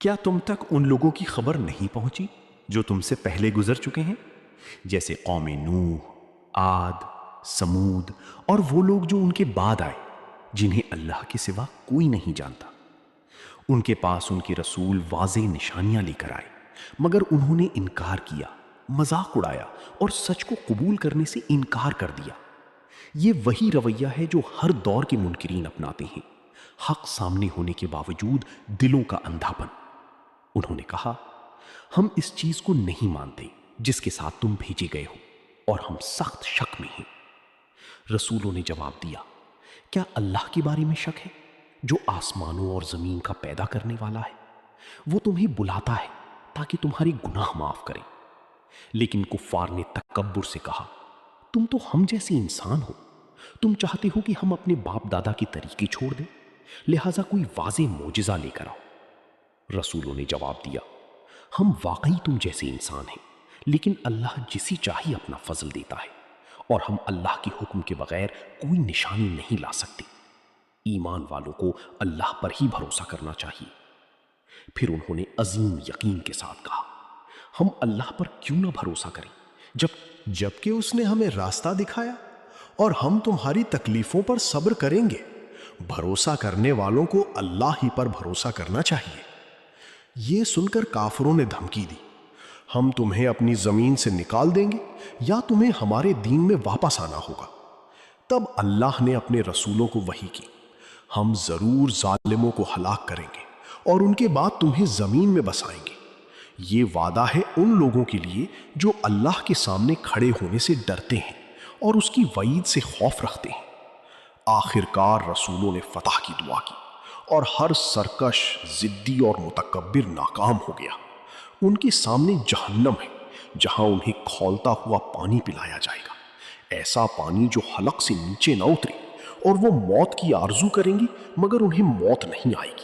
کیا تم تک ان لوگوں کی خبر نہیں پہنچی جو تم سے پہلے گزر چکے ہیں، جیسے قوم نوح، عاد، سمود اور وہ لوگ جو ان کے بعد آئے، جنہیں اللہ کے سوا کوئی نہیں جانتا۔ ان کے پاس ان کے رسول واضح نشانیاں لے کر آئے، مگر انہوں نے انکار کیا، مذاق اڑایا اور سچ کو قبول کرنے سے انکار کر دیا۔ یہ وہی رویہ ہے جو ہر دور کے منکرین اپناتے ہیں، حق سامنے ہونے کے باوجود دلوں کا اندھاپن۔ انہوں نے کہا، ہم اس چیز کو نہیں مانتے جس کے ساتھ تم بھیجے گئے ہو، اور ہم سخت شک میں ہیں۔ رسولوں نے جواب دیا، کیا اللہ کے بارے میں شک ہے جو آسمانوں اور زمین کا پیدا کرنے والا ہے؟ وہ تمہیں بلاتا ہے تاکہ تمہاری گناہ معاف کرے۔ لیکن کفار نے تکبر سے کہا، تم تو ہم جیسے انسان ہو، تم چاہتے ہو کہ ہم اپنے باپ دادا کے طریقے چھوڑ دیں، لہٰذا کوئی واضح معجزہ لے کر آؤ۔ رسولوں نے جواب دیا، ہم واقعی تم جیسے انسان ہیں، لیکن اللہ جسے چاہے اپنا فضل دیتا ہے، اور ہم اللہ کے حکم کے بغیر کوئی نشانی نہیں لا سکتے۔ ایمان والوں کو اللہ پر ہی بھروسہ کرنا چاہیے۔ پھر انہوں نے عظیم یقین کے ساتھ کہا، ہم اللہ پر کیوں نہ بھروسہ کریں جبکہ اس نے ہمیں راستہ دکھایا، اور ہم تمہاری تکلیفوں پر صبر کریں گے۔ بھروسہ کرنے والوں کو اللہ ہی پر بھروسہ کرنا چاہیے۔ یہ سن کر کافروں نے دھمکی دی، ہم تمہیں اپنی زمین سے نکال دیں گے یا تمہیں ہمارے دین میں واپس آنا ہوگا۔ تب اللہ نے اپنے رسولوں کو وحی کی، ہم ضرور ظالموں کو ہلاک کریں گے اور ان کے بعد تمہیں زمین میں بسائیں گے۔ یہ وعدہ ہے ان لوگوں کے لیے جو اللہ کے سامنے کھڑے ہونے سے ڈرتے ہیں اور اس کی وعید سے خوف رکھتے ہیں۔ آخر کار رسولوں نے فتح کی دعا کی، اور ہر سرکش، ضدی اور متکبر ناکام ہو گیا۔ ان کے سامنے جہنم ہے جہاں انہیں کھولتا ہوا پانی پلایا جائے گا، ایسا پانی جو حلق سے نیچے نہ اترے، اور وہ موت کی آرزو کریں گی مگر انہیں موت نہیں آئے گی۔